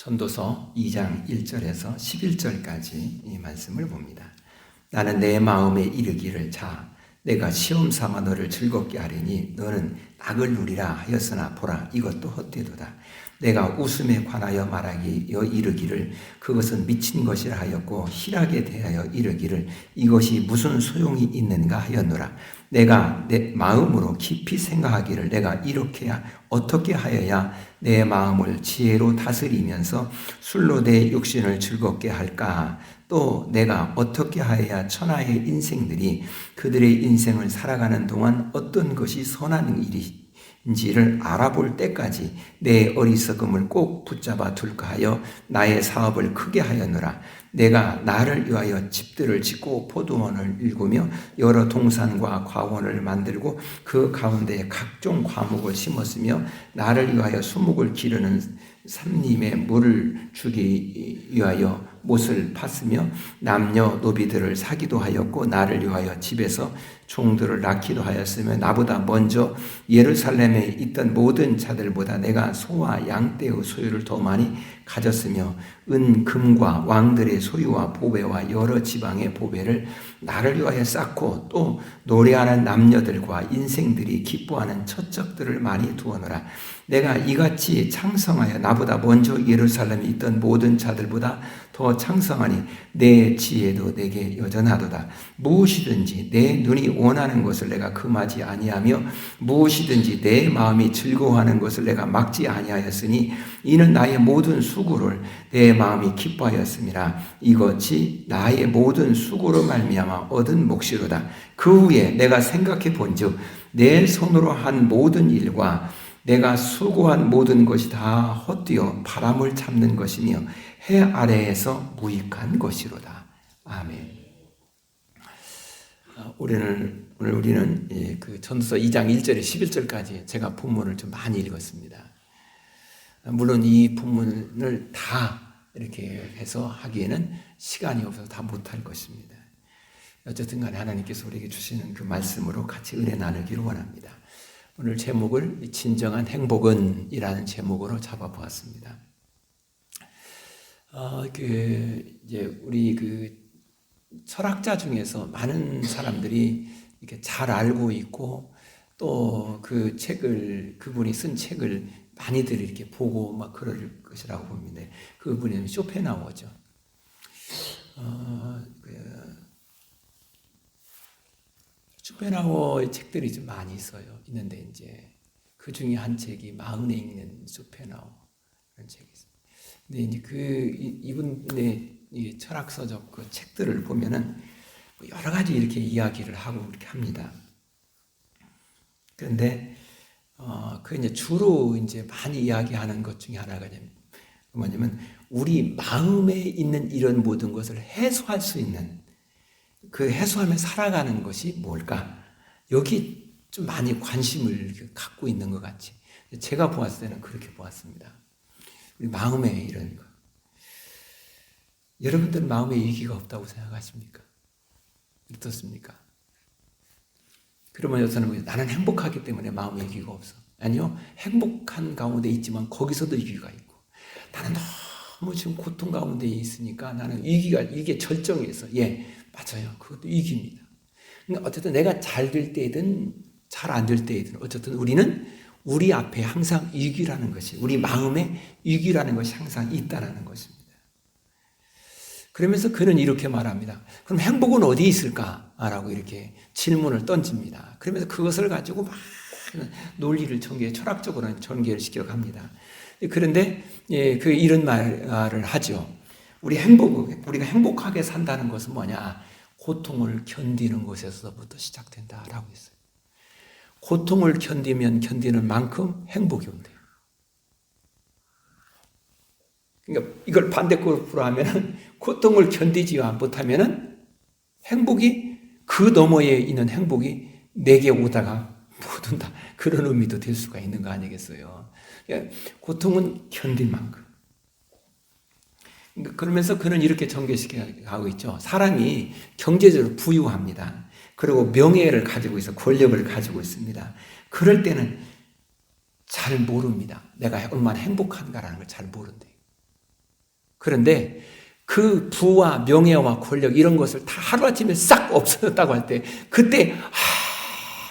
전도서 2장 1절에서 11절까지 이 말씀을 봅니다. 나는 내 마음에 이르기를 자 내가 시험 삼아 너를 즐겁게 하리니 너는 낙을 누리라 하였으나 보라 이것도 헛되도다. 내가 웃음에 관하여 말하기여 이르기를 그것은 미친 것이라 하였고 희락에 대하여 이르기를 이것이 무슨 소용이 있는가 하였노라. 내가 내 마음으로 깊이 생각하기를 내가 이렇게 어떻게 하여야 내 마음을 지혜로 다스리면서 술로 내 육신을 즐겁게 할까? 또 내가 어떻게 하여야 천하의 인생들이 그들의 인생을 살아가는 동안 어떤 것이 선한 일인지를 알아볼 때까지 내 어리석음을 꼭 붙잡아 둘까 하여 나의 사업을 크게 하였노라. 내가 나를 위하여 집들을 짓고 포도원을 일구며 여러 동산과 과원을 만들고 그 가운데 각종 과목을 심었으며 나를 위하여 수목을 기르는 삼림에 물을 주기 위하여 못을 팠으며 남녀 노비들을 사기도 하였고 나를 위하여 집에서 종들을 낳기도 하였으며 나보다 먼저 예루살렘에 있던 모든 자들보다 내가 소와 양떼의 소유를 더 많이 가졌으며 은 금과 왕들의 소유와 보배와 여러 지방의 보배를 나를 위하여 쌓고 또 노래하는 남녀들과 인생들이 기뻐하는 처적들을 많이 두어놓으라. 내가 이같이 창성하여 나보다 먼저 예루살렘에 있던 모든 자들보다 더 창성하니 내 지혜도 내게 여전하도다. 무엇이든지 내 눈이 원하는 것을 내가 금하지 아니하며 무엇이든지 내 마음이 즐거워하는 것을 내가 막지 아니하였으니 이는 나의 모든 수고를 내 마음이 기뻐하였음이라. 이것이 나의 모든 수고로 말미암아 얻은 몫이로다. 그 후에 내가 생각해 본즉 내 손으로 한 모든 일과 내가 수고한 모든 것이 다 헛되어 바람을 잡는 것이며 해 아래에서 무익한 것이로다. 아멘. 오늘 우리는 그 전도서 2장 1절에 11절까지 제가 본문을 좀 많이 읽었습니다. 물론 이 본문을 다 이렇게 해서 하기에는 시간이 없어서 다 못할 것입니다. 어쨌든 간에 하나님께서 우리에게 주시는 그 말씀으로 같이 은혜 나누기를 원합니다. 오늘 제목을 진정한 행복은 이라는 제목으로 잡아보았습니다. 이제 우리 그 철학자 중에서 많은 사람들이 이렇게 잘 알고 있고 또 그 책을 그분이 쓴 책을 많이들 이렇게 보고 막 그럴 것이라고 봅니다. 그분이 쇼펜하우어죠. 쇼펜하우어의 책들이 좀 많이 있는데 이제 그 중에 한 책이 마흔에 읽는 쇼펜하우어 그런 책이 있습니다. 근데 이제 이분의 이 철학서적 그 책들을 보면은 여러 가지 이렇게 이야기를 하고 이렇게 합니다. 그런데 그 이제 주로 이제 많이 이야기하는 것 중에 하나가 뭐냐면 우리 마음에 있는 이런 모든 것을 해소할 수 있는 그 해소하며 살아가는 것이 뭘까? 여기 좀 많이 관심을 갖고 있는 것 같이 제가 보았을 때는 그렇게 보았습니다. 우리 마음에 이런 것. 여러분들 마음에 위기가 없다고 생각하십니까? 어떻습니까? 그러면 여기서는 나는 행복하기 때문에 마음에 위기가 없어. 아니요. 행복한 가운데 있지만 거기서도 위기가 있고 나는 너무 지금 고통 가운데 있으니까 나는 이게 절정에 있어. 예, 맞아요. 그것도 위기입니다. 그러니까 어쨌든 내가 잘 될 때이든 잘 안 될 때이든 어쨌든 우리는 우리 앞에 항상 위기라는 것이 우리 마음에 위기라는 것이 항상 있다는 것입니다. 그러면서 그는 이렇게 말합니다. 그럼 행복은 어디 있을까라고 이렇게 질문을 던집니다. 그러면서 그것을 가지고 막 논리를 철학적으로는 전개를 시켜갑니다. 그런데 이런 말을 하죠. 우리가 행복하게 산다는 것은 뭐냐? 고통을 견디는 것에서부터 시작된다라고 했어요. 고통을 견디는 만큼 행복이 온대요. 그러니까 이걸 반대급으로 하면은 고통을 견디지 못하면은 행복이 그 너머에 있는 행복이 내게 오다가 못 온다. 그런 의미도 될 수가 있는 거 아니겠어요? 그러니까 고통은 견딜 만큼. 그러면서 그는 이렇게 전개시켜가고 있죠. 사람이 경제적으로 부유합니다. 그리고 명예를 가지고 있어 권력을 가지고 있습니다. 그럴 때는 잘 모릅니다. 내가 얼마나 행복한가라는 걸 잘 모른대요. 그런데 그 부와 명예와 권력 이런 것을 다 하루아침에 싹 없어졌다고 할 때 그때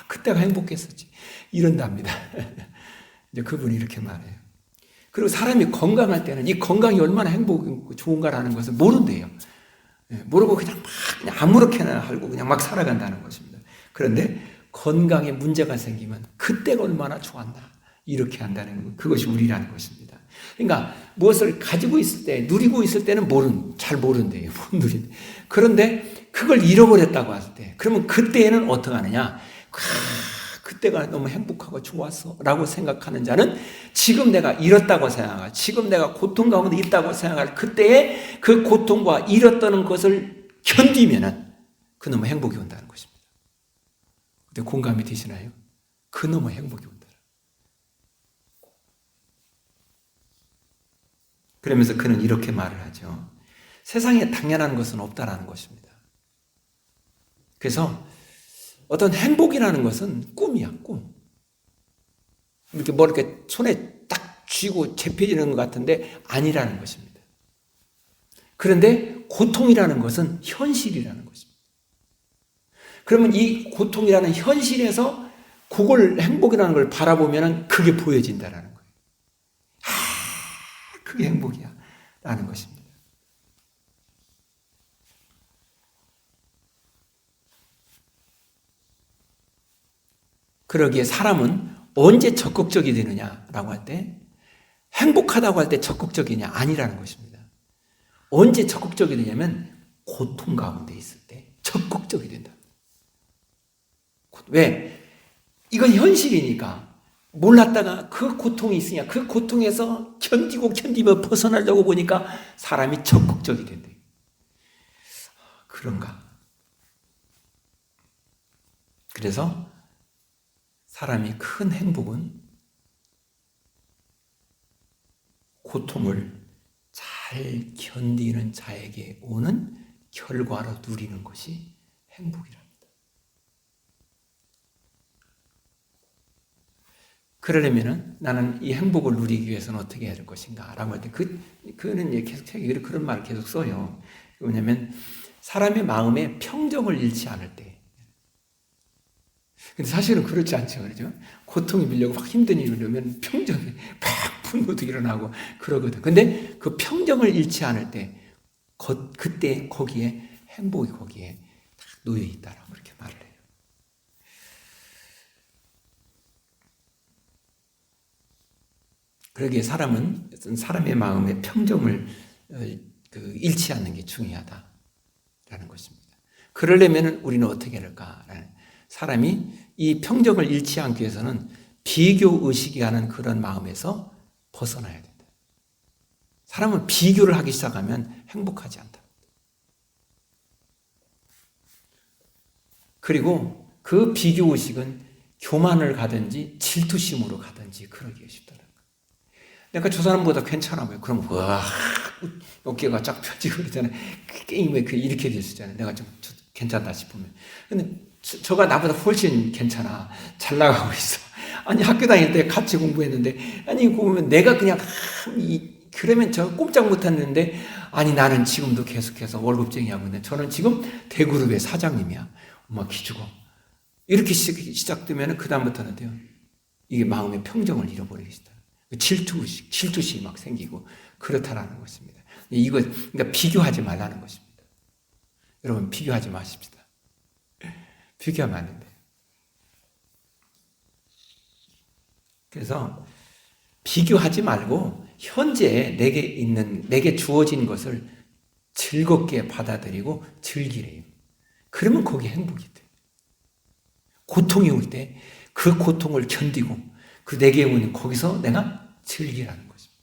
그때가 행복했었지 이런답니다. 이제 그분이 이렇게 말해요. 그리고 사람이 건강할 때는 이 건강이 얼마나 행복이고 좋은가라는 것을 모른대요. 모르고 그냥 아무렇게나 하고 그냥 막 살아간다는 것입니다. 그런데 건강에 문제가 생기면 그때가 얼마나 좋았나 이렇게 한다는 것, 그것이 우리라는 것입니다. 그러니까 무엇을 가지고 있을 때, 누리고 있을 때는 잘 모른대요. 못 누린. 그런데 그걸 잃어버렸다고 할 때, 그러면 그때에는 어떻게 하느냐? 그때가 너무 행복하고 좋았어 라고 생각하는 자는 지금 내가 잃었다고 생각할, 지금 내가 고통 가운데 있다고 생각할 그때의 그 고통과 잃었다는 것을 견디면은 그 너무 행복이 온다는 것입니다. 근데 공감이 되시나요? 그 너무 행복이 온다. 그러면서 그는 이렇게 말을 하죠. 세상에 당연한 것은 없다라는 것입니다. 그래서 어떤 행복이라는 것은 꿈이야, 꿈. 이렇게 이렇게 손에 딱 쥐고 재펴지는 것 같은데 아니라는 것입니다. 그런데 고통이라는 것은 현실이라는 것입니다. 그러면 이 고통이라는 현실에서 그걸 행복이라는 걸 바라보면 그게 보여진다라는 거예요. 그게 행복이야 라는 것입니다. 그러기에 사람은 언제 적극적이 되느냐라고 할 때 행복하다고 할 때 적극적이냐 아니라는 것입니다. 언제 적극적이 되냐면 고통 가운데 있을 때 적극적이 된다. 왜? 이건 현실이니까 몰랐다가 그 고통이 있으냐 그 고통에서 견디며 벗어나려고 보니까 사람이 적극적이 된대. 그런가? 그래서 사람이 큰 행복은 고통을 잘 견디는 자에게 오는 결과로 누리는 것이 행복이랍니다. 그러려면은 나는 이 행복을 누리기 위해서는 어떻게 해야 될 것인가? 라고 할 때, 그는 계속 책에 그런 말을 계속 써요. 왜냐면, 사람의 마음에 평정을 잃지 않을 때. 근데 사실은 그렇지 않죠. 그렇죠? 고통이 밀려고 막 힘든 일을 이러면 평정이 막 분노도 일어나고 그러거든. 근데 그 평정을 잃지 않을 때, 그때 거기에, 행복이 거기에 딱 놓여 있다라고 그렇게 말을 해요. 그러기에 사람은 사람의 마음의 평정을 잃지 않는 게 중요하다라는 것입니다. 그러려면 우리는 어떻게 할까? 사람이 이 평정을 잃지 않기 위해서는 비교 의식이 하는 그런 마음에서 벗어나야 된다. 사람은 비교를 하기 시작하면 행복하지 않다. 그리고 그 비교 의식은 교만을 가든지 질투심으로 가든지 그러기 쉽더라고요. 내가 저 사람보다 괜찮아 보여. 그럼 와 어깨가 쫙 펴지고 그러잖아요. 게임에 이렇게 될 수 있잖아요. 내가 좀 괜찮다 싶으면. 근데 저가 나보다 훨씬 괜찮아. 잘 나가고 있어. 아니 학교 다닐 때 같이 공부했는데 아니 보면 내가 그냥 그러면 저 꼼짝 못했는데 아니 나는 지금도 계속해서 월급쟁이 하고 있는데 저는 지금 대그룹의 사장님이야. 엄마 기죽어. 이렇게 시작되면 그 다음부터는 돼요. 이게 마음의 평정을 잃어버리기 시작. 질투심이 막 생기고 그렇다라는 것입니다. 그러니까 비교하지 말라는 것입니다. 여러분 비교하지 마십시다. 비교하면 안 된대요. 그래서 비교하지 말고 현재 내게 주어진 것을 즐겁게 받아들이고 즐기래요. 그러면 거기에 행복이 돼. 고통이 올 때 그 고통을 견디고 그 내게 오는 거기서 내가 즐기라는 것입니다.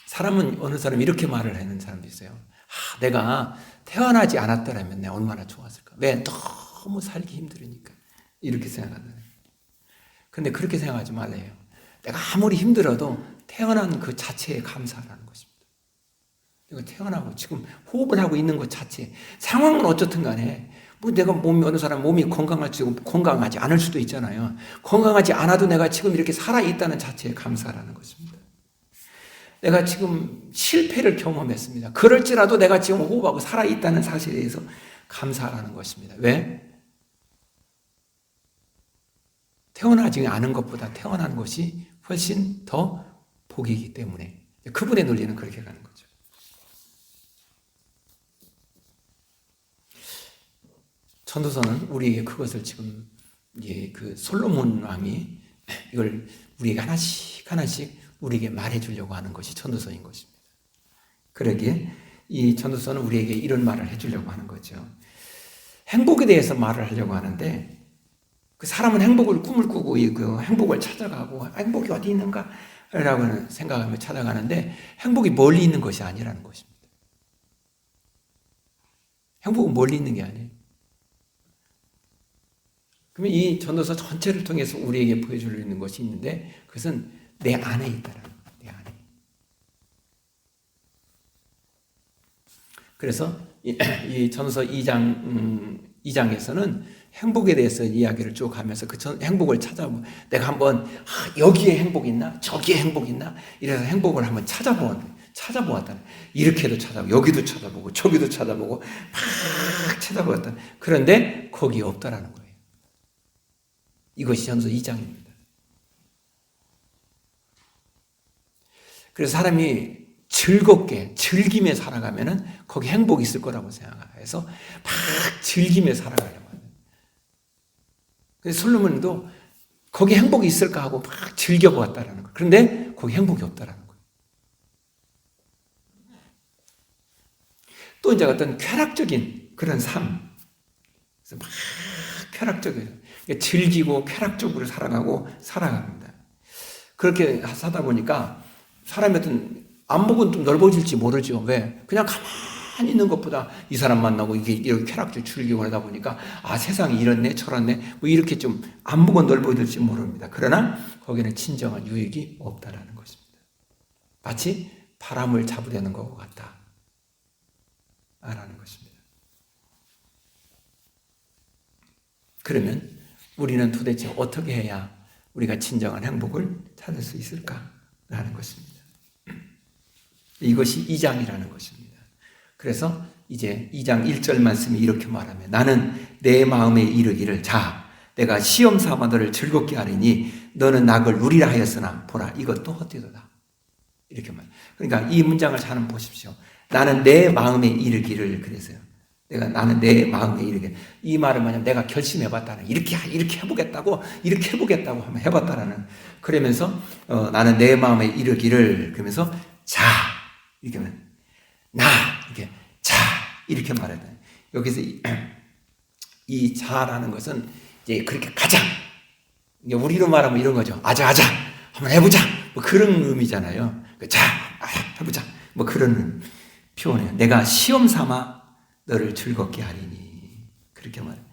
사람은 어느 사람 이렇게 말을 하는 사람도 있어요. 내가 태어나지 않았더라면 내가 얼마나 좋았을까. 왜 너무 살기 힘들으니까 이렇게 생각한다. 그런데 그렇게 생각하지 말래요. 내가 아무리 힘들어도 태어난 그 자체에 감사하라는 것입니다. 내가 태어나고 지금 호흡을 하고 있는 것 자체 상황은 어쨌든 간에 뭐 내가 어느 사람 몸이 건강하지 않을 수도 있잖아요. 건강하지 않아도 내가 지금 이렇게 살아있다는 자체에 감사라는 것입니다. 내가 지금 실패를 경험했습니다. 그럴지라도 내가 지금 호흡하고 살아있다는 사실에 대해서 감사라는 것입니다. 왜? 태어나지 않은 것보다 태어난 것이 훨씬 더 복이기 때문에 그분의 논리는 그렇게 가는 거죠. 전도서는 우리에게 그것을 지금 그 솔로몬 왕이 이걸 우리에게 하나씩 우리에게 말해주려고 하는 것이 전도서인 것입니다. 그러기에 이 전도서는 우리에게 이런 말을 해주려고 하는 거죠. 행복에 대해서 말을 하려고 하는데 그 사람은 행복을 꿈을 꾸고 그 행복을 찾아가고 행복이 어디 있는가? 라고 생각하며 찾아가는데 행복이 멀리 있는 것이 아니라는 것입니다. 행복은 멀리 있는 게 아니에요. 그러면 이 전도서 전체를 통해서 우리에게 보여줄 있는 것이 있는데 그것은 내 안에 있다라는 거예요. 내 안에. 그래서 이 전도서 2장에서는 행복에 대해서 이야기를 쭉 하면서 그 행복을 찾아보고 내가 한번 여기에 행복 있나? 저기에 행복 있나? 이래서 행복을 한번 찾아보았다. 이렇게도 찾아보고 여기도 찾아보고 저기도 찾아보고 막 찾아보았다. 그런데 거기에 없다라는 거예요. 이것이 전도서 2장입니다. 그래서 사람이 즐겁게 즐기며 살아가면은 거기 행복이 있을 거라고 생각해서 막 즐기며 살아가려고 하는. 그래서 솔로몬도 거기 행복이 있을까 하고 막 즐겨보았다라는 거예요. 그런데 거기 행복이 없다라는 거예요. 또 이제 어떤 쾌락적인 그런 삶, 그래서 막 쾌락적이에요. 즐기고 쾌락적으로 살아갑니다. 그렇게 하다 보니까 사람의 어떤 안목은 좀 넓어질지 모르죠. 왜? 그냥 가만히 있는 것보다 이 사람 만나고 이렇게 쾌락적으로 즐기고 하다 보니까 세상이 이렇네 저렇네 뭐 이렇게 좀 안목은 넓어질지 모릅니다. 그러나 거기는 진정한 유익이 없다라는 것입니다. 마치 바람을 잡으려는 것 같다라는 것입니다. 그러면 우리는 도대체 어떻게 해야 우리가 진정한 행복을 찾을 수 있을까라는 것입니다. 이것이 2장이라는 것입니다. 그래서 이제 2장 1절 말씀이 이렇게 말하면 나는 내 마음에 이르기를 자 내가 시험 삼아 너를 즐겁게 하리니 너는 낙을 누리라 하였으나 보라 이것도 헛되도다. 이렇게 말. 그러니까 이 문장을 잘 한번 보십시오. 나는 내 마음에 이르기를 그래서요. 나는 내 마음에 이르게 이 말은 뭐냐면 내가 결심해봤다는 이렇게 해보겠다고 한번 해봤다라는 그러면서 나는 내 마음에 이르기를 그러면서 자 이렇게 하면 나 이렇게 자 이렇게 말해야 돼. 여기서 이 자라는 것은 이제 그렇게 가자. 우리로 말하면 이런 거죠. 아자 한번 해보자. 뭐 그런 의미잖아요. 자 해보자. 뭐 그런 표현이에요. 내가 시험 삼아 너를 즐겁게 하리니 그렇게 말해요.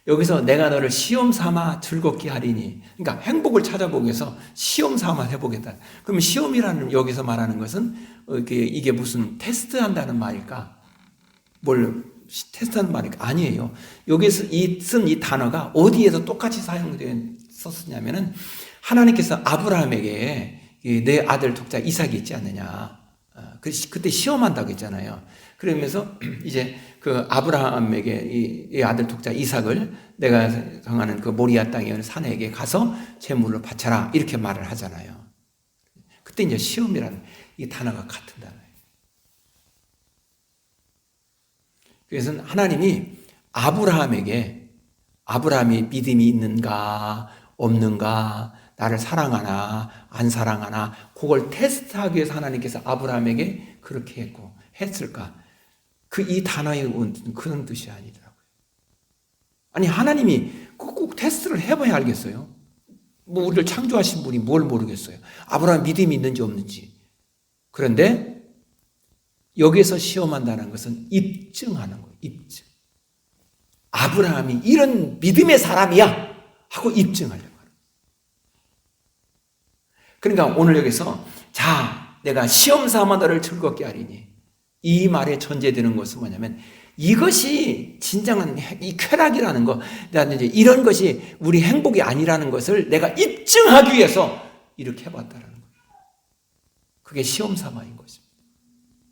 여기서 내가 너를 시험 삼아 즐겁게 하리니 그러니까 행복을 찾아보기 위해서 시험 삼아 해보겠다. 그러면 시험이라는 여기서 말하는 것은 이게 무슨 테스트한다는 말일까? 뭘 테스트하는 말일까? 아니에요. 여기서 쓴 이 단어가 어디에서 똑같이 썼냐면은 하나님께서 아브라함에게 내 아들 독자 이삭이 있지 않느냐. 그때 시험한다고 했잖아요. 그러면서 이제 그 아브라함에게 이 아들 독자 이삭을 내가 정하는 그 모리아 땅에 있는 산에게 가서 제물로 바쳐라 이렇게 말을 하잖아요. 그때 이제 시험이라는 이 단어가 같은 단어예요. 그래서 하나님이 아브라함이 믿음이 있는가 없는가 나를 사랑하나 안 사랑하나 그걸 테스트하기 위해서 하나님께서 아브라함에게 그렇게 했을까? 이 단어의 그런 뜻이 아니더라고요. 아니 하나님이 꼭 테스트를 해봐야 알겠어요. 뭐 우리를 창조하신 분이 뭘 모르겠어요. 아브라함 믿음이 있는지 없는지. 그런데 여기서 시험한다는 것은 입증하는 거예요. 입증. 아브라함이 이런 믿음의 사람이야 하고 입증하려고 하는 거예요. 그러니까 오늘 여기서 자 내가 시험 삼아 너를 즐겁게 하리니 이 말에 전제되는 것은 뭐냐면 이것이 진정한 이 쾌락이라는 거, 이제 이런 것이 우리 행복이 아니라는 것을 내가 입증하기 위해서 이렇게 해봤다라는 거예요. 그게 시험 삼아인 것입니다.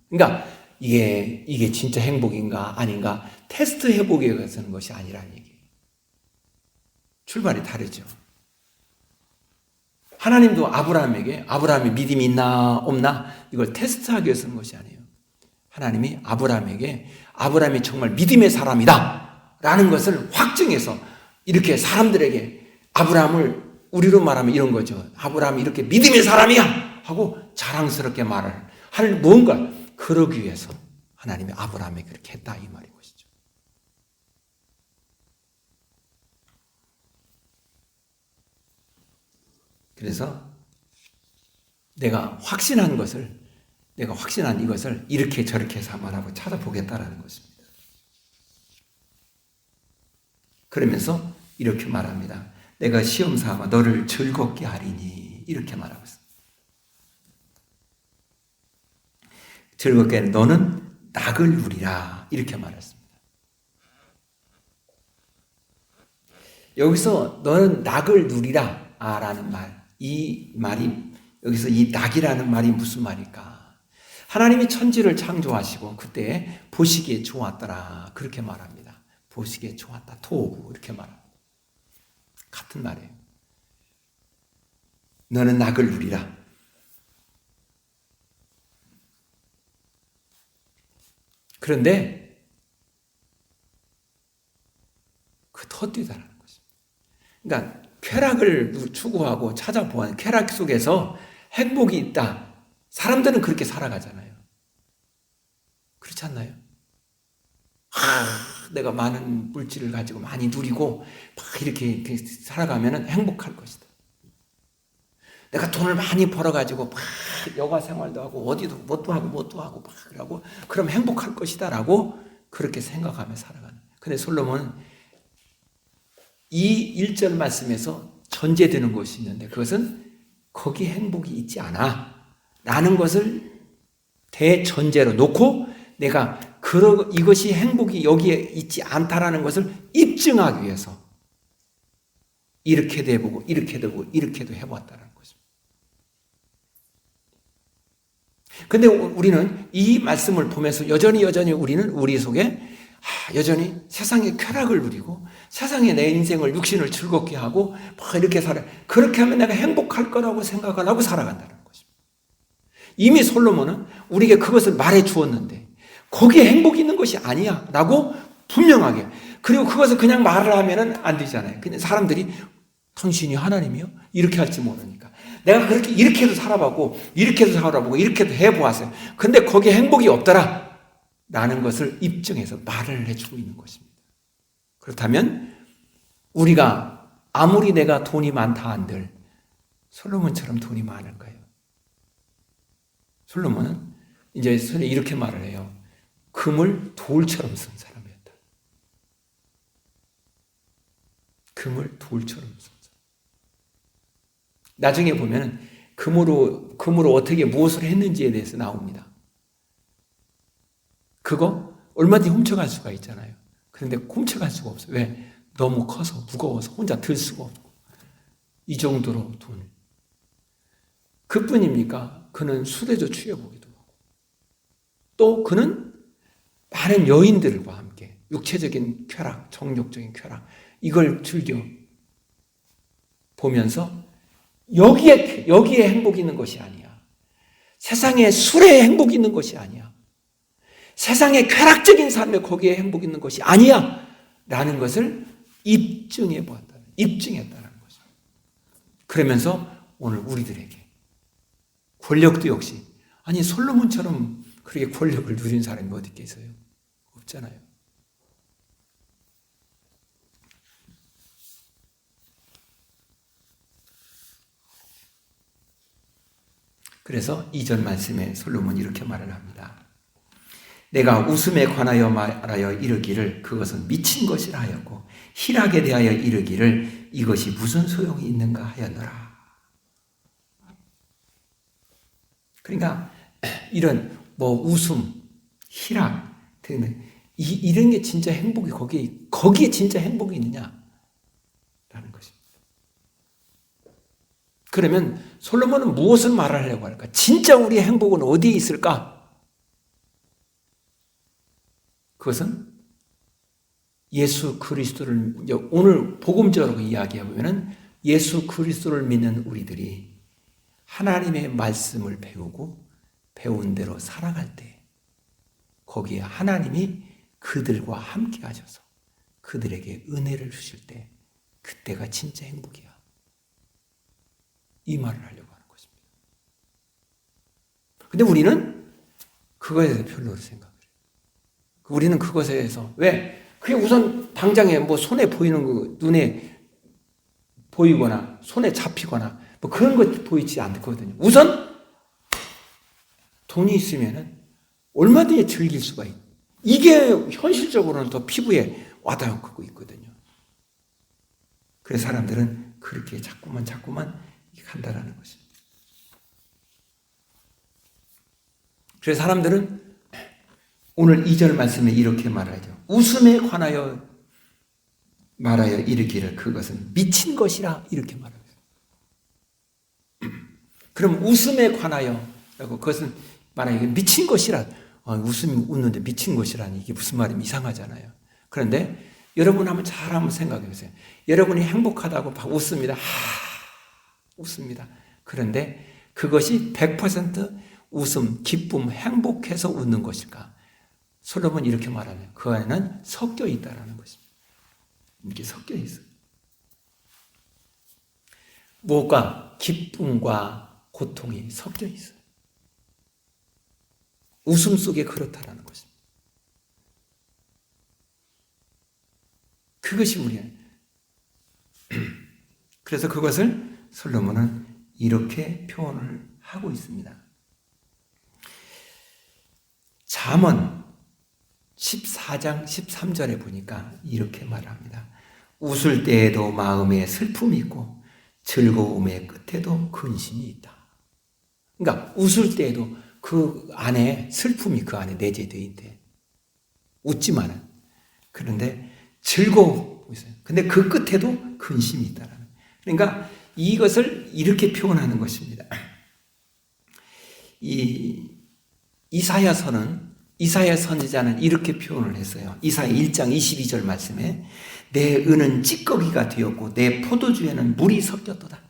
그러니까 이게 진짜 행복인가 아닌가 테스트 해보기 위해서 하는 것이 아니라는 얘기예요. 출발이 다르죠. 하나님도 아브라함이 믿음이 있나 없나 이걸 테스트하기 위해서 하는 것이 아니에요. 하나님이 아브라함이 정말 믿음의 사람이다 라는 것을 확증해서 이렇게 사람들에게 아브라함을 우리로 말하면 이런 거죠. 아브라함이 이렇게 믿음의 사람이야 하고 자랑스럽게 말을 할 무언가 그러기 위해서 하나님이 아브라함에게 그렇게 했다 이 말인 것이죠. 그래서 내가 확신한 이것을 이렇게 저렇게 해서 말하고 찾아보겠다라는 것입니다. 그러면서 이렇게 말합니다. 내가 시험 삼아 너를 즐겁게 하리니 이렇게 말하고 있습니다. 즐겁게 너는 낙을 누리라 이렇게 말했습니다. 여기서 너는 낙을 누리라 라는 말, 이 말이 여기서 이 낙이라는 말이 무슨 말일까? 하나님이 천지를 창조하시고 그때 보시기에 좋았더라 그렇게 말합니다. 보시기에 좋았다 토부 이렇게 말합니다. 같은 말이에요. 너는 낙을 누리라. 그런데 그 더 뛰다라는 것입니다. 그러니까 쾌락을 추구하고 찾아보는 쾌락 속에서 행복이 있다. 사람들은 그렇게 살아가잖아요. 그렇지 않나요? 내가 많은 물질을 가지고 많이 누리고 막 이렇게 살아가면 행복할 것이다. 내가 돈을 많이 벌어가지고 막 여가 생활도 하고 어디도 뭣도 하고 막 그러고 그럼 행복할 것이다 라고 그렇게 생각하며 살아가는. 근데 솔로몬은 이 1절 말씀에서 전제되는 것이 있는데 그것은 거기 행복이 있지 않아 라는 것을 대전제로 놓고 내가 이것이 행복이 여기에 있지 않다라는 것을 입증하기 위해서 이렇게도 해보고 이렇게도 해보고 이렇게도 해보았다는 것입니다. 근데 우리는 이 말씀을 보면서 여전히 우리는 우리 속에 여전히 세상의 쾌락을 누리고 세상에 내 인생을 육신을 즐겁게 하고 막 이렇게 살아. 그렇게 하면 내가 행복할 거라고 생각을 하고 살아간다는 것입니다. 이미 솔로몬은 우리에게 그것을 말해 주었는데 거기에 행복이 있는 것이 아니야 라고 분명하게. 그리고 그것을 그냥 말을 하면 안 되잖아요. 근데 사람들이 당신이 하나님이요? 이렇게 할지 모르니까. 내가 그렇게 이렇게도 살아보고 이렇게도 살아보고 이렇게도 해보았어요. 근데 거기에 행복이 없더라 라는 것을 입증해서 말을 해주고 있는 것입니다. 그렇다면 우리가 아무리 내가 돈이 많다 한들 솔로몬처럼 돈이 많을까요? 솔로몬은 이제 이렇게 말을 해요. 금을 돌처럼 쓴 사람이었다. 금을 돌처럼 쓴 사람. 나중에 보면 금으로 어떻게 무엇을 했는지에 대해서 나옵니다. 그거 얼마든지 훔쳐갈 수가 있잖아요. 그런데 훔쳐갈 수가 없어요. 왜? 너무 커서 무거워서 혼자 들 수가 없고 이 정도로 돈을. 그뿐입니까? 그는 술에도 취해보기도 하고 또 그는 많은 여인들과 함께 육체적인 쾌락, 정욕적인 쾌락 이걸 즐겨 보면서 여기에 행복이 있는 것이 아니야. 세상에 술에 행복이 있는 것이 아니야. 세상에 쾌락적인 삶에 거기에 행복이 있는 것이 아니야 라는 것을 입증했다는 것이죠. 그러면서 오늘 우리들에게 권력도 역시 아니 솔로몬처럼 그렇게 권력을 누린 사람이 어디 있겠어요? 없잖아요. 그래서 2절 말씀에 솔로몬이 이렇게 말을 합니다. 내가 웃음에 관하여 말하여 이르기를 그것은 미친 것이라 하였고 희락에 대하여 이르기를 이것이 무슨 소용이 있는가 하였노라. 그러니까 이런 웃음, 희락 등등 이런 게 진짜 행복이 거기에 진짜 행복이 있느냐라는 것입니다. 그러면 솔로몬은 무엇을 말하려고 할까? 진짜 우리의 행복은 어디에 있을까? 그것은 예수 그리스도를 오늘 복음적으로 이야기해보면 예수 그리스도를 믿는 우리들이 하나님의 말씀을 배우고 배운 대로 살아갈 때 거기에 하나님이 그들과 함께 하셔서 그들에게 은혜를 주실 때 그때가 진짜 행복이야. 이 말을 하려고 하는 것입니다. 근데 우리는 그거에 대해서 별로 생각을 해요. 우리는 그것에 대해서 왜? 그게 우선 당장에 뭐 손에 보이는 거, 눈에 보이거나 손에 잡히거나 뭐 그런 것 보이지 않거든요. 우선 돈이 있으면은 얼마든지 즐길 수가 있고 이게 현실적으로는 더 피부에 와닿고 있거든요. 그래서 사람들은 그렇게 자꾸만 간다라는 것입니다. 그래서 사람들은 오늘 2절 말씀에 이렇게 말하죠. 웃음에 관하여 말하여 이르기를 그것은 미친 것이라 이렇게 말합니다. 그럼 웃음에 관하여 그것은 말하여 미친 것이라 웃음이 웃는데 미친 것이라니 이게 무슨 말이면 이상하잖아요. 그런데 여러분 한번 생각해 보세요. 여러분이 행복하다고 막 웃습니다. 웃습니다. 그런데 그것이 100% 웃음, 기쁨, 행복해서 웃는 것일까? 솔로몬이 이렇게 말하네요. 그 안에는 섞여 있다라는 것입니다. 이렇게 섞여 있어요. 무엇과 기쁨과 고통이 섞여 있어요. 웃음 속에 그렇다라는 것입니다. 그것이 우리의 그래서 그것을 솔로몬은 이렇게 표현을 하고 있습니다. 잠언 14장 13절에 보니까 이렇게 말합니다. 웃을 때에도 마음에 슬픔이 있고 즐거움의 끝에도 근심이 있다. 그러니까 웃을 때에도 그 안에 슬픔이 그 안에 내재되어 있대. 웃지만은. 그런데 즐거워 보이세요. 근데 그 끝에도 근심이 있다라는. 그러니까 이것을 이렇게 표현하는 것입니다. 이사야 선지자는 이렇게 표현을 했어요. 이사야 1장 22절 말씀에 내 은은 찌꺼기가 되었고 내 포도주에는 물이 섞였도다.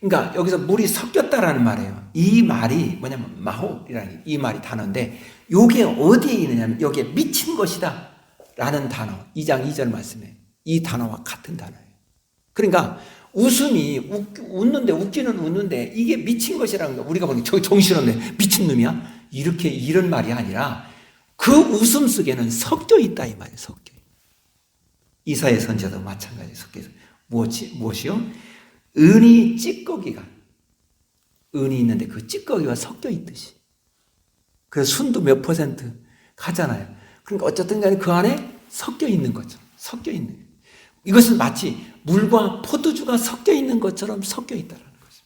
그러니까 여기서 물이 섞였다라는 말이에요. 이 말이 뭐냐면 마호이라는 이 말이 단어인데 이게 어디에 있느냐면 여기에 미친 것이다 라는 단어 2장 2절 말씀에 이 단어와 같은 단어예요. 그러니까 웃음이 웃는데 웃기는 웃는데 이게 미친 것이라는 거 우리가 보니 저 정신없네 미친놈이야 이렇게 이런 말이 아니라 그 웃음 속에는 섞여 있다 이 말이에요. 섞여. 이사야 선지자도 마찬가지 섞여 있어요. 무엇이요? 은이 찌꺼기가 은이 있는데 그 찌꺼기가 섞여 있듯이 그래서 순도 몇 %? 가잖아요. 그러니까 어쨌든 간에 그 안에 섞여 있는 것처럼 섞여 있는 거예요. 이것은 마치 물과 포도주가 섞여 있는 것처럼 섞여 있다는 거죠.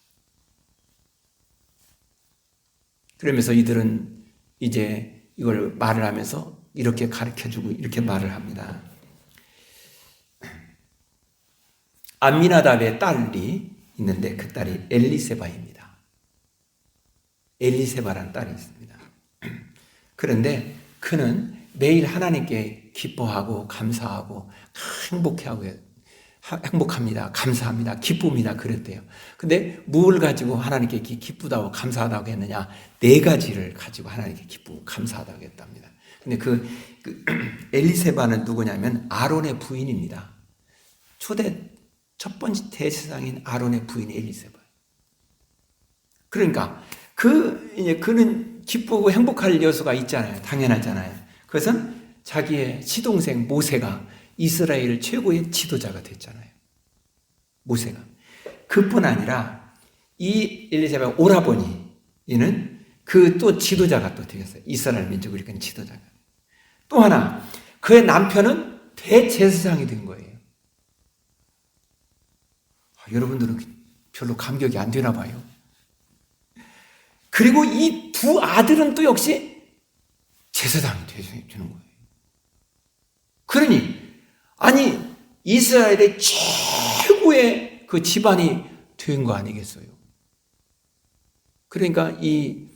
그러면서 이들은 이제 이걸 말을 하면서 이렇게 가르쳐주고 이렇게 말을 합니다. 암미나답의 딸이 있는데 그 딸이 엘리세바입니다. 엘리세바라는 딸이 있습니다. 그런데 그는 매일 하나님께 기뻐하고 감사하고 행복합니다. 감사합니다. 기쁩니다. 그랬대요. 근데 뭘 가지고 하나님께 기쁘다고 감사하다고 했느냐? 4가지를 가지고 하나님께 기쁘고 감사하다고 했답니다. 근데 그 엘리세바는 누구냐면 아론의 부인입니다. 첫 번째 대제사장인 아론의 부인 엘리세바. 그러니까 그는 기쁘고 행복할 요소가 있잖아요. 당연하잖아요. 그것은 자기의 시동생 모세가 이스라엘 최고의 지도자가 됐잖아요. 모세가. 그뿐 아니라 이 엘리세바 오라버니 이는 그 또 지도자가 또 되겠어요. 이스라엘 민족을 이끄는 지도자가. 또 하나 그의 남편은 대제사장이 된 거예요. 여러분들은 별로 감격이 안 되나 봐요. 그리고 이 두 아들은 또 역시 제사장이 되는 거예요. 그러니 아니 이스라엘의 최고의 그 집안이 된 거 아니겠어요? 그러니까 이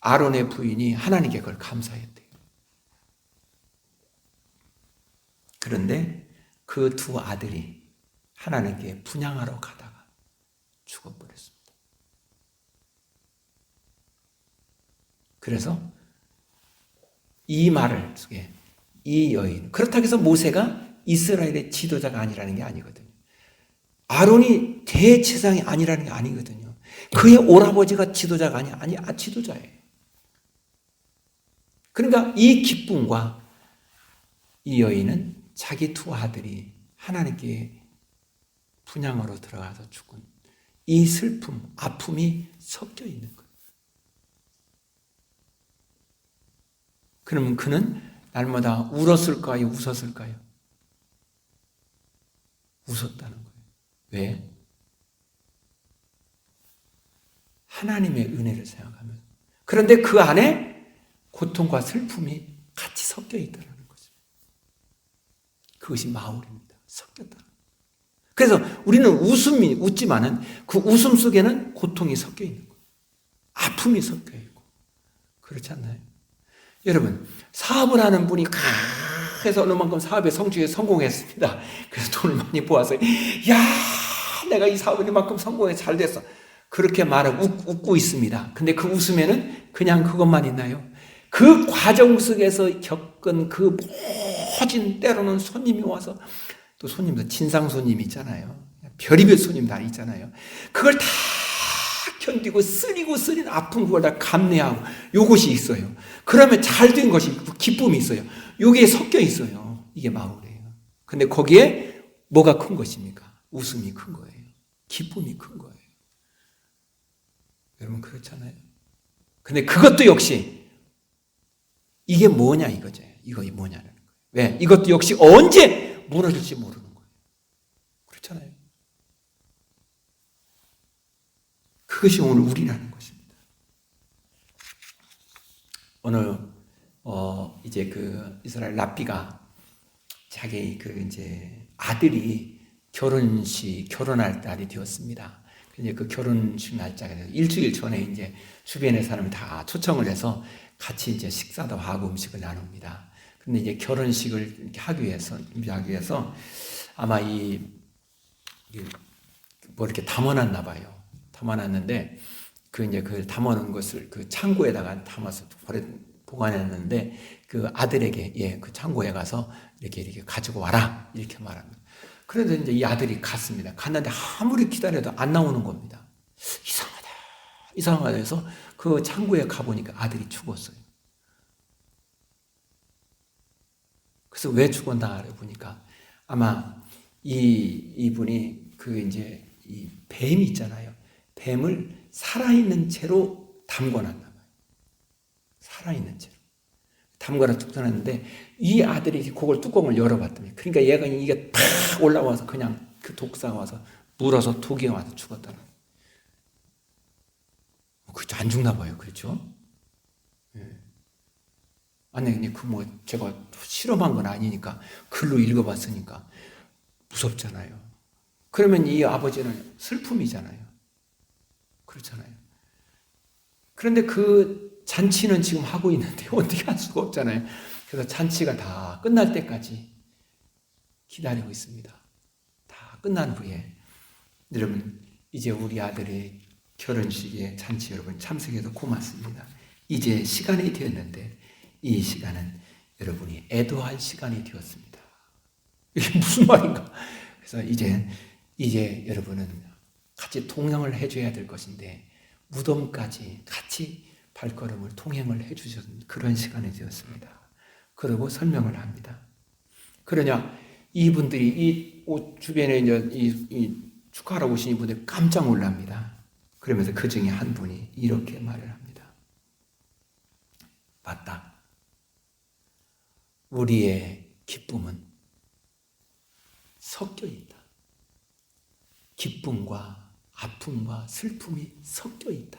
아론의 부인이 하나님께 그걸 감사했대요. 그런데 그 두 아들이 하나님께 분향하러 가다가 죽어버렸습니다. 그래서 이 말을 속에 이 여인, 그렇다고 해서 모세가 이스라엘의 지도자가 아니라는 게 아니거든요. 아론이 대제사장이 아니라는 게 아니거든요. 그의 오라버지가 지도자가 아니야. 지도자예요. 그러니까 이 기쁨과 이 여인은 자기 두 아들이 하나님께 분향으로 들어가서 죽은 이 슬픔, 아픔이 섞여 있는 거예요. 그러면 그는 날마다 울었을까요? 웃었을까요? 웃었다는 거예요. 왜? 하나님의 은혜를 생각하면서. 그런데 그 안에 고통과 슬픔이 같이 섞여 있다는 거죠. 그것이 마울입니다. 섞였다. 그래서 우리는 웃지만은 그 웃음 속에는 고통이 섞여 있는 거예요. 아픔이 섞여 있고. 그렇지 않나요? 여러분, 사업을 하는 분이 해서 어느 만큼 사업에 성공했습니다. 그래서 돈을 많이 모아서 야, 내가 이 사업은 이만큼 성공해 잘 됐어. 그렇게 웃고 있습니다. 근데 그 웃음에는 그냥 그것만 있나요? 그 과정 속에서 겪은 그 모진 때로는 손님이 와서 또 손님도 진상 손님이 있잖아요. 별의별 손님 다 있잖아요. 그걸 다 견디고 쓰린 아픈 그걸 다 감내하고 요것이 있어요. 그러면 잘 된 것이 기쁨이 있어요. 요게 섞여 있어요. 이게 마울이에요. 근데 거기에 뭐가 큰 것입니까? 웃음이 큰 거예요. 기쁨이 큰 거예요. 여러분 그렇잖아요. 근데 그것도 역시 이게 뭐냐 이거죠. 이것이 뭐냐는 거예요. 왜? 이것도 역시 언제 무너질지 모르는 거예요. 그렇잖아요. 그것이 오늘 우리라는 것입니다. 오늘 이제 그 이스라엘 랍비가 자기 그 이제 아들이 결혼할 날이 되었습니다. 이제 그 결혼식 날짜가 일주일 전에 이제 주변의 사람을 다 초청을 해서 같이 이제 식사도 하고 음식을 나눕니다. 근데 이제 결혼식을 준비하기 위해서 아마 뭐 이렇게 담아놨나 봐요. 담아놨는데 그 이제 그 담아놓은 것을 그 창고에다가 담아서 보관했는데 그 아들에게 그 창고에 가서 이렇게 가지고 와라 이렇게 말합니다. 그래서 이제 이 아들이 갔습니다. 갔는데 아무리 기다려도 안 나오는 겁니다. 이상하다 해서 그 창고에 가보니까 아들이 죽었어요. 그래서 왜 죽었나 보니까 아마 이분이 그 이제 이 뱀이 있잖아요. 뱀을 살아있는 채로 담궈놨나 봐요. 살아있는 채로. 담궈놔 죽어놨는데 이 아들이 그걸 뚜껑을 열어봤더니 그러니까 얘가 이게 팍 올라와서 그냥 그 독사가 와서 물어서 독이 와서 죽었다는 거예요. 그렇죠. 안 죽나 봐요. 그렇죠? 예. 아니, 제가 실험한 건 아니니까 글로 읽어봤으니까 무섭잖아요. 그러면 이 아버지는 슬픔이잖아요. 그렇잖아요. 그런데 그 잔치는 지금 하고 있는데 어떻게 할 수가 없잖아요. 그래서 잔치가 다 끝날 때까지 기다리고 있습니다. 다 끝난 후에 여러분 이제 우리 아들의 결혼식에 잔치 여러분 참석해서 고맙습니다. 이제 시간이 되었는데 이 시간은 여러분이 애도할 시간이 되었습니다. 이게 무슨 말인가? 그래서 이제 여러분은 같이 동행을 해줘야 될 것인데 무덤까지 같이 발걸음을 통행을 해주셨던 그런 시간이 되었습니다. 그러고 설명을 합니다. 그러냐 이분들이 이 주변에 이제 이 축하하러 오신 이분들이 깜짝 놀랍니다. 그러면서 그 중에 한 분이 이렇게 말을 합니다. 맞다. 우리의 기쁨은 섞여 있다. 기쁨과 아픔과 슬픔이 섞여 있다.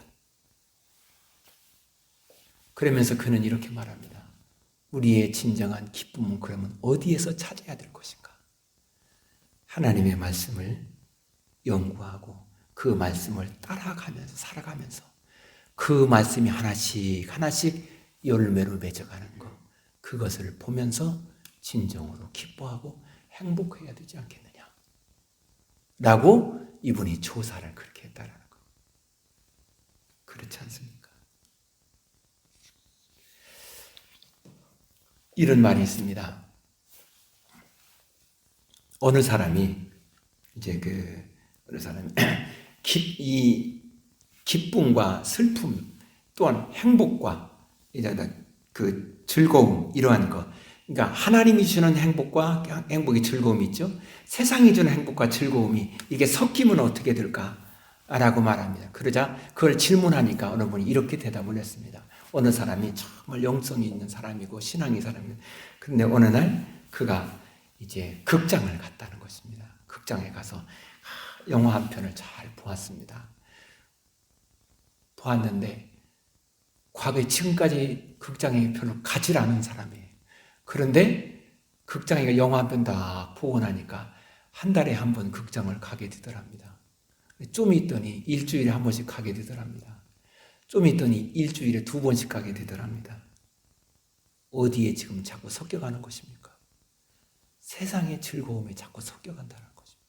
그러면서 그는 이렇게 말합니다. 우리의 진정한 기쁨은 그러면 어디에서 찾아야 될 것인가? 하나님의 말씀을 연구하고 그 말씀을 따라가면서 살아가면서 그 말씀이 하나씩 하나씩 열매로 맺어가는 것, 그것을 보면서 진정으로 기뻐하고 행복해야 되지 않겠느냐 라고 이분이 조사를 그렇게 했다라는 거. 그렇지 않습니까? 이런 말이 있습니다. 어느 사람이 이 기쁨과 슬픔 또한 행복과 그 즐거움 이러한 것, 그러니까 하나님이 주는 행복과 행복의 즐거움이 있죠. 세상이 주는 행복과 즐거움이 이게 섞이면 어떻게 될까라고 말합니다. 그러자 그걸 질문하니까 어느 분이 이렇게 대답을 했습니다. 어느 사람이 정말 영성이 있는 사람이고 신앙이 사람이고, 그런데 어느 날 그가 이제 극장을 갔다는 것입니다. 극장에 가서 영화 한 편을 잘 보았습니다. 보았는데 과거에 지금까지 극장에 별로 가지 않은 사람이에요. 그런데 극장에 영화 한 편 다 보고 나니까 한 달에 한 번 극장을 가게 되더랍니다. 좀 있더니 일주일에 한 번씩 가게 되더랍니다. 좀 있더니 일주일에 2번씩 가게 되더랍니다. 어디에 지금 자꾸 섞여가는 것입니까? 세상의 즐거움에 자꾸 섞여간다는 것입니다.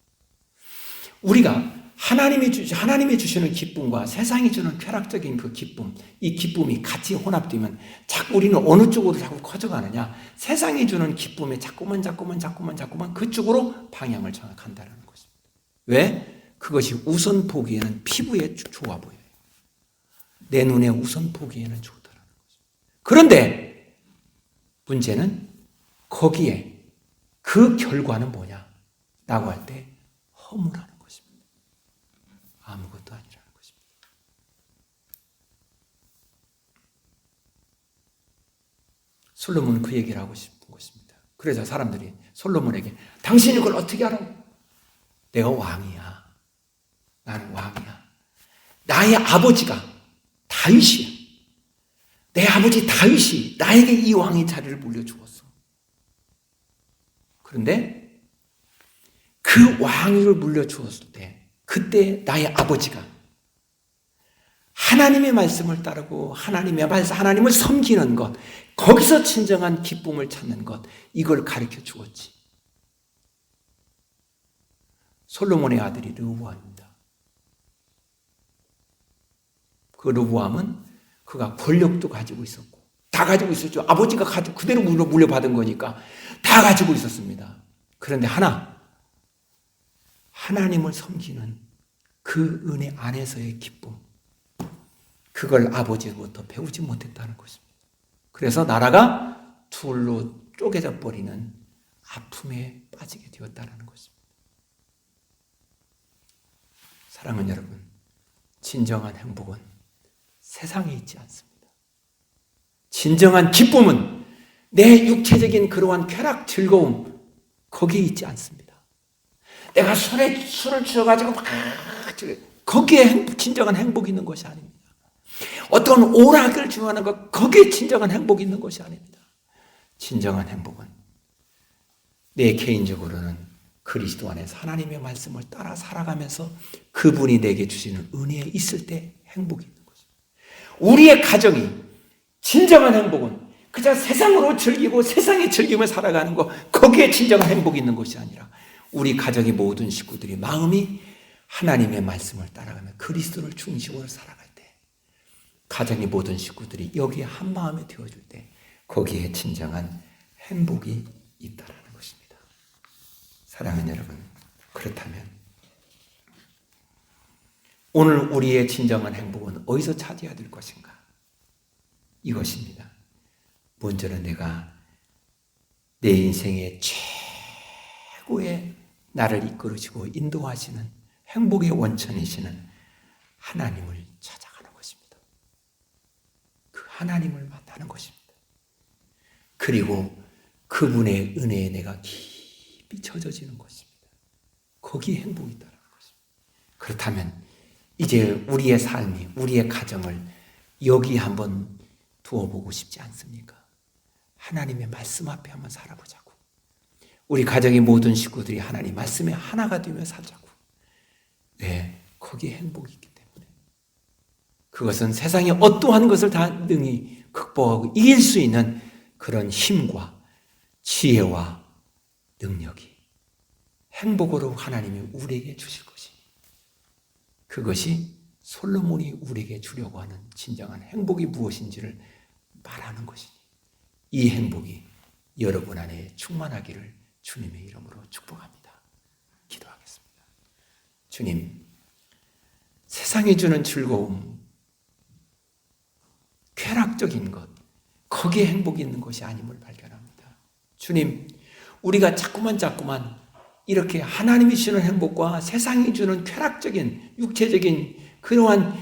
우리가 하나님이 주시는 기쁨과 세상이 주는 쾌락적인 그 기쁨, 이 기쁨이 같이 혼합되면 자꾸 우리는 어느 쪽으로 자꾸 커져가느냐? 세상이 주는 기쁨에 자꾸만 그쪽으로 방향을 정확한다는 것입니다. 왜? 그것이 우선 보기에는 피부에 좋아 보여요. 내 눈에 우선 보기에는 좋다는 것입니다. 그런데 문제는 거기에 그 결과는 뭐냐? 라고 할 때 허무라는 것입니다. 아무것도 아니라는 것입니다. 솔로몬은 그 얘기를 하고 싶은 것입니다. 그래서 사람들이 솔로몬에게 당신이 그걸 어떻게 알아? 내가 왕이야. 나는 왕이야. 나의 아버지가 다윗이야. 내 아버지 다윗이 나에게 이 왕의 자리를 물려주었어. 그런데 그 왕위를 물려주었을 때 그때 나의 아버지가 하나님의 말씀을 따르고 하나님을 섬기는 것, 거기서 진정한 기쁨을 찾는 것, 이걸 가르쳐 주었지. 솔로몬의 아들이 르브암입니다. 그 르브암은 그가 권력도 가지고 있었고 다 가지고 있었죠. 아버지가 그대로 물려받은 거니까 다 가지고 있었습니다. 그런데 하나님을 섬기는 그 은혜 안에서의 기쁨, 그걸 아버지로부터 배우지 못했다는 것입니다. 그래서 나라가 둘로 쪼개져 버리는 아픔에 빠지게 되었다는 것입니다. 사랑하는 여러분, 진정한 행복은 세상에 있지 않습니다. 진정한 기쁨은 내 육체적인 그러한 쾌락, 즐거움, 거기에 있지 않습니다. 내가 술을 취해가지고 거기에 진정한 행복이 있는 것이 아닙니다. 어떤 오락을 중요하는 것, 거기에 진정한 행복이 있는 것이 아닙니다. 진정한 행복은 내 개인적으로는 그리스도 안에서 하나님의 말씀을 따라 살아가면서 그분이 내게 주시는 은혜에 있을 때 행복이 있는 것입니다. 우리의 가정이 진정한 행복은 그저 세상으로 즐기고 세상의 즐김을 살아가는 것, 거기에 진정한 행복이 있는 것이 아니라 우리 가정의 모든 식구들이 마음이 하나님의 말씀을 따라가며 그리스도를 중심으로 살아갈 때 가정의 모든 식구들이 여기에 한 마음이 되어줄 때 거기에 진정한 행복이 있다는 것입니다. 사랑하는 여러분, 그렇다면 오늘 우리의 진정한 행복은 어디서 찾아야 될 것인가? 이것입니다. 먼저는 내가 내 인생의 최고의 나를 이끌으시고 인도하시는 행복의 원천이시는 하나님을 찾아가는 것입니다. 그 하나님을 만나는 것입니다. 그리고 그분의 은혜에 내가 깊이 젖어지는 것입니다. 거기에 행복이 있다는 것입니다. 그렇다면 이제 우리의 삶이, 우리의 가정을 여기 한번 두어보고 싶지 않습니까? 하나님의 말씀 앞에 한번 살아보자고. 우리 가정의 모든 식구들이 하나님 말씀에 하나가 되며 살자고. 네, 거기에 행복이 있기 때문에. 그것은 세상의 어떠한 것을 다 능히 극복하고 이길 수 있는 그런 힘과 지혜와 능력이 행복으로 하나님이 우리에게 주실 것이니, 그것이 솔로몬이 우리에게 주려고 하는 진정한 행복이 무엇인지를 말하는 것이니, 이 행복이 여러분 안에 충만하기를 주님의 이름으로 축복합니다. 기도하겠습니다. 주님, 세상이 주는 즐거움, 쾌락적인 것, 거기에 행복이 있는 것이 아님을 발견합니다. 주님, 우리가 자꾸만 이렇게 하나님이 주는 행복과 세상이 주는 쾌락적인 육체적인 그러한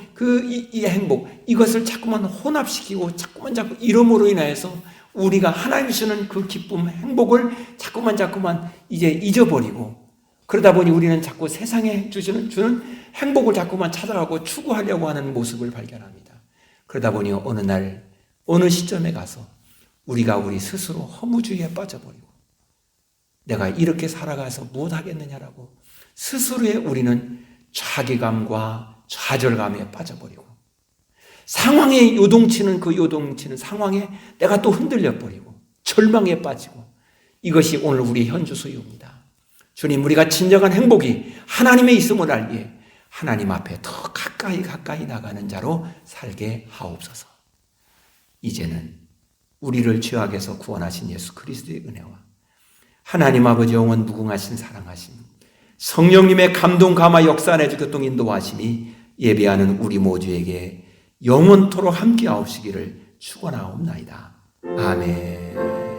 이 행복, 이것을 자꾸만 혼합시키고 자꾸 이름으로 인하여서 우리가 하나님이 주는 그 기쁨, 행복을 자꾸만 이제 잊어버리고, 그러다 보니 우리는 자꾸 세상에 주는 행복을 자꾸만 찾아가고 추구하려고 하는 모습을 발견합니다. 그러다 보니 어느 날 어느 시점에 가서 우리가 우리 스스로 허무주의에 빠져버리고, 내가 이렇게 살아가서 무엇하겠느냐라고 스스로의 우리는 자괴감과 좌절감에 빠져버리고, 상황에 요동치는 상황에 내가 또 흔들려버리고 절망에 빠지고, 이것이 오늘 우리 현주 소유입니다. 주님, 우리가 진정한 행복이 하나님에 있음을 알기에 하나님 앞에 더 가까이 나가는 자로 살게 하옵소서. 이제는 우리를 죄악에서 구원하신 예수 그리스도의 은혜와 하나님 아버지 영원 무궁하신 사랑하심, 성령님의 감동 감화 역사 내주 교통 인도하심이 예배하는 우리 모두에게 영원토록 함께하옵시기를 축원하옵나이다. 아멘.